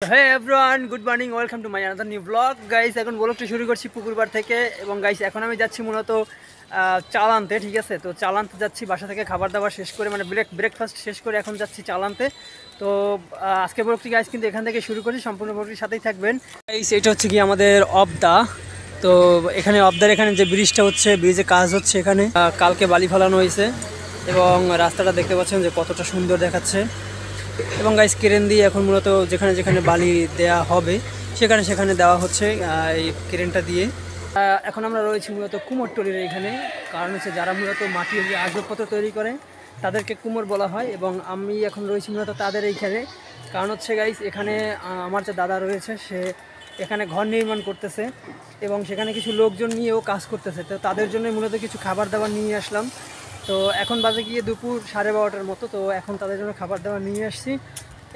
Hey everyone, good morning, welcome to my another new blog. Guys, এখন ব্লগটি শুরু করছি পুকুরপাড় থেকে। এবং গাইস, এখন আমি যাচ্ছি মূলত চাল আনতে। ঠিক আছে, তো চাল আনতে যাচ্ছি বাসা থেকে খাবার দাবার শেষ করে, মানে ব্রেকফাস্ট শেষ করে এখন যাচ্ছি চাল আনতে। তো আজকে ব্লগটি গাইস কিন্তু এখান থেকে শুরু করছি, সম্পূর্ণ ব্লগটির সাথেই থাকবেন। গাইস, এটা হচ্ছে কি আমাদের অবদা। তো এখানে অবদার এখানে যে ব্রিজটা হচ্ছে, ব্রিজে কাজ হচ্ছে এখানে। কালকে বালি ফেলানো হয়েছে এবং রাস্তাটা দেখতে পাচ্ছেন যে কতটা সুন্দর দেখাচ্ছে। এবং গাইস, ক্রেন দিয়ে এখন মূলত যেখানে যেখানে বালি দেয়া হবে সেখানে সেখানে দেওয়া হচ্ছে এই ক্রেনটা দিয়ে। এখন আমরা রয়েছি মূলত কুমোরটুলির এখানে। কারণ হচ্ছে যারা মূলত মাটির যে আসবাবপত্র তৈরি করে তাদেরকে কুমোর বলা হয়, এবং আমি এখন রয়েছি মূলত তাদের এইখানে। কারণ হচ্ছে গাইস, এখানে আমার যে দাদা রয়েছে সে এখানে ঘর নির্মাণ করতেছে এবং সেখানে কিছু লোকজন নিয়েও কাজ করতেছে। তো তাদের জন্য মূলত কিছু খাবার দাবার নিয়ে আসলাম। তো এখন বাজে গিয়ে দুপুর 12:30টার মতো। তো এখন তাদের জন্য খাবার দাবার নিয়ে আসছি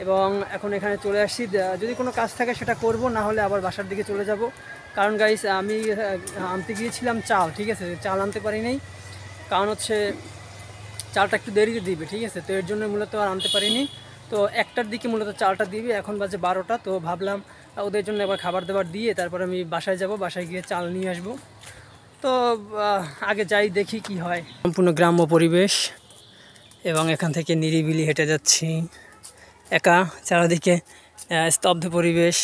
এবং এখন এখানে চলে আসছি। যদি কোনো কাজ থাকে সেটা করব, না হলে আবার বাসার দিকে চলে যাব। কারণ গাইস, আমি আনতে গিয়েছিলাম চাল, ঠিক আছে, চাল আনতে পারি নাই। কারণ হচ্ছে চালটা একটু দেরিতে দিবে, ঠিক আছে, তো এর জন্য মূলত আর আনতে পারিনি। তো 1টার দিকে মূলত চালটা দিবে, এখন বাজে 12টা। তো ভাবলাম ওদের জন্য একবার খাবার দাবার দিয়ে তারপর আমি বাসায় যাব, বাসায় গিয়ে চাল নিয়ে আসবো। তো আগে যাই, দেখি কি হয়। সম্পূর্ণ গ্রাম্য পরিবেশ এবং এখান থেকে নিরিবিলি হেঁটে যাচ্ছি একা। চারিদিকে স্তব্ধ পরিবেশ।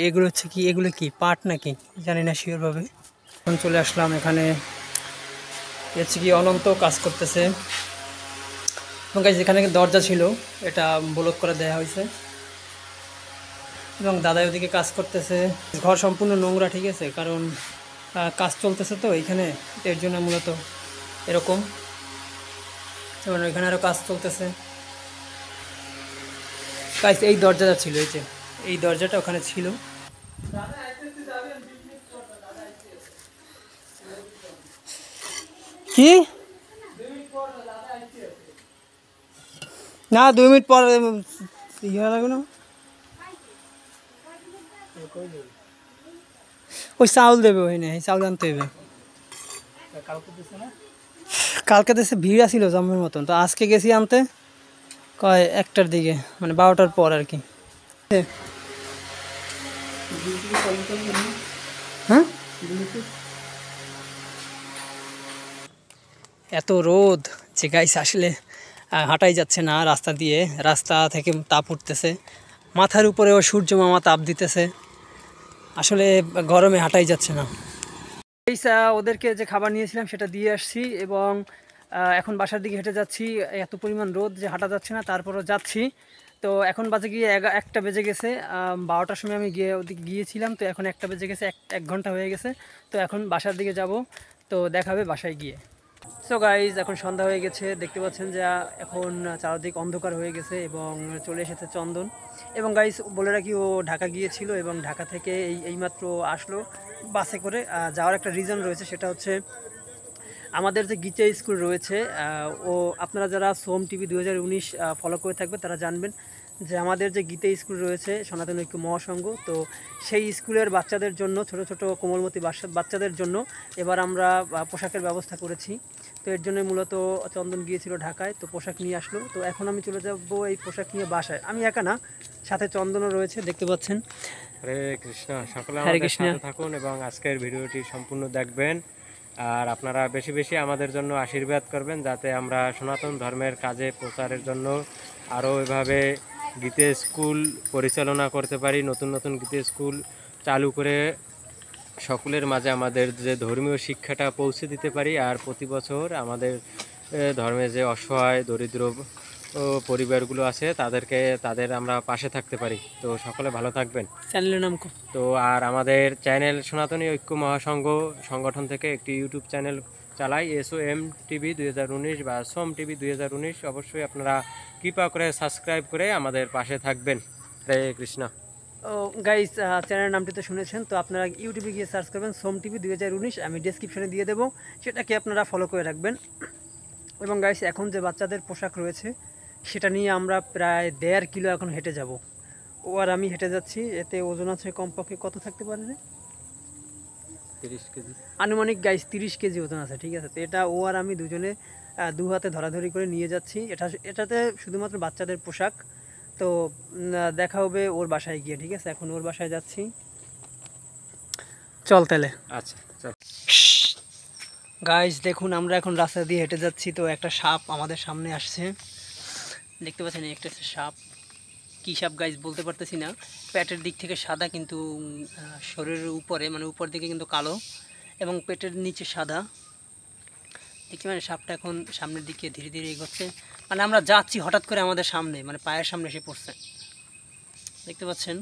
এগুলো হচ্ছে কি, এগুলো কি পাট নাকি জানি না শিওরভাবে। এখন চলে আসলাম এখানে, হচ্ছে কি অনন্ত কাজ করতেছে। এবং যেখানে দরজা ছিল এটা ব্লক করে দেওয়া হয়েছে এবং দাদা ওদিকে কাজ করতেছে। ঘর সম্পূর্ণ নোংরা, ঠিক আছে, কারণ কাজ চলতেছে তো এইখানে, এর জন্য মূলত এরকম। যেমন ওইখানে আরও কাজ চলতেছে। গাইস, এই দরজাটা ছিল, এই যে এই দরজাটা ওখানে ছিল। কি না, 2 মিনিট পর ইয়ে লাগবে না। ওই চাউল দেবে, ওই নেই চাউল আনতে হবে। কালকে দেশে ভিড় আসিল জম্মের মতন, তো আজকে গেছি আনতে কয় 1টার দিকে, মানে 12টার পর আর কি। হ্যাঁ, এত রোদ যে গাইস আসলে হাঁটাই যাচ্ছে না রাস্তা দিয়ে। রাস্তা থেকে তাপ উঠতেছে, মাথার উপরেও সূর্য মামা তাপ দিতেছে। আসলে গরমে হাঁটাই যাচ্ছে না। গাইস, ওদেরকে যে খাবার নিয়েছিলাম সেটা দিয়ে আসছি এবং এখন বাসার দিকে হেঁটে যাচ্ছি। এত পরিমাণ রোদ যে হাঁটা যাচ্ছে না, তারপরও যাচ্ছি। তো এখন বাজে গিয়ে 1টা বেজে গেছে। 12টার সময় আমি ওদিকে গিয়েছিলাম, তো এখন 1টা বেজে গেছে, 1 ঘন্টা হয়ে গেছে। তো এখন বাসার দিকে যাব, তো দেখাবে বাসায় গিয়ে। সো গাইজ, এখন সন্ধ্যা হয়ে গেছে, দেখতে পাচ্ছেন যে এখন চারদিক অন্ধকার হয়ে গেছে এবং চলে এসেছে চন্দন। এবং গাইজ বলে রাখি, ও ঢাকা গিয়েছিল এবং ঢাকা থেকে এইমাত্র আসলো বাসে করে। যাওয়ার একটা রিজন রয়েছে, সেটা হচ্ছে আমাদের যে গীতা স্কুল রয়েছে, ও আপনারা যারা সোম টিভি 2019 ফলো করে থাকবে তারা জানবেন যে আমাদের যে গীতা স্কুল রয়েছে সনাতন ঐক্য মহাসংঘ, তো সেই স্কুলের বাচ্চাদের জন্য, ছোট ছোট কোমলমতি বাচ্চাদের জন্য এবার আমরা পোশাকের ব্যবস্থা করেছি। তো এর জন্য মূলত চন্দন গিয়েছিল ঢাকায়, তো পোশাক নিয়ে আসলো। তো এখন আমি চলে যাব এই পোশাক নিয়ে বাসায়। আমি একা না, সাথে চন্দনও রয়েছে, দেখতে পাচ্ছেন। হরে কৃষ্ণ, সকলে হরে আমাদের কৃষ্ণ। সাথে থাকুন এবং আজকের ভিডিওটি সম্পূর্ণ দেখবেন। আর আপনারা বেশি বেশি আমাদের জন্য আশীর্বাদ করবেন, যাতে আমরা সনাতন ধর্মের কাজে প্রচারের জন্য আরও এভাবে গীতা স্কুল পরিচালনা করতে পারি, নতুন নতুন গীতা স্কুল চালু করে সকলের মাঝে আমাদের যে ধর্মীয় শিক্ষাটা পৌঁছে দিতে পারি। আর প্রতি বছর আমাদের ধর্মে যে অসহায় দরিদ্র পরিবারগুলো আছে তাদের আমরা পাশে থাকতে পারি। তো সকলে ভালো থাকবেন। চ্যানেলের নাম তো আর আমাদের চ্যানেল সনাতনী ঐক্য মহাসংঘ সংগঠন থেকে একটি ইউটিউব চ্যানেল চালাই, SOM টিভি 2019 বা সোম টিভি 2019। অবশ্যই আপনারা কৃপা করে সাবস্ক্রাইব করে আমাদের পাশে থাকবেন। হরে কৃষ্ণ। ও গাইস, চ্যানেলের নামটি তো শুনেছেন, তো আপনারা ইউটিউবে গিয়ে সার্চ করবেন সোম টিভি 2019, আমি ডেসক্রিপশনে দিয়ে দেবো, সেটাকে আপনারা ফলো করে রাখবেন। এবং গাইস, এখন যে বাচ্চাদের পোশাক রয়েছে সেটা নিয়ে আমরা প্রায় 1.5 কিলো এখন হেঁটে যাব। ও আর আমি হেঁটে যাচ্ছি, এতে ওজন আছে কমপক্ষে কত থাকতে পারে রে? 30 কেজি আনুমানিক গাইস 30 কেজি ওজন আছে, ঠিক আছে। তো এটা ও আর আমি দুজনে দু হাতে ধরাধরি করে নিয়ে যাচ্ছি। এটাতে শুধুমাত্র বাচ্চাদের পোশাক। তো দেখা হবে ওর বাসায় গিয়ে, ঠিক আছে? এখন ওর বাসায় যাচ্ছি, চল তাহলে। আচ্ছা চল। গাইজ দেখুন আমরা এখন রাস্তা দিয়ে হেঁটে যাচ্ছি, তো একটা সাপ আমাদের সামনে আসছে, দেখতে পাচ্ছেন একটা সাপ। কী সাপ গাইজ বলতে পারতেছি না, পেটের দিক থেকে সাদা কিন্তু শরীরের উপরে মানে উপর দিকে কিন্তু কালো এবং পেটের নিচে সাদা। দেখি মানে সাপটা এখন সামনের দিকে ধীরে ধীরে এগোচ্ছে, মানে আমরা যাচ্ছি হঠাৎ করে আমাদের সামনে মানে পায়ের সামনে এসে পড়ছে, দেখতে পাচ্ছেন।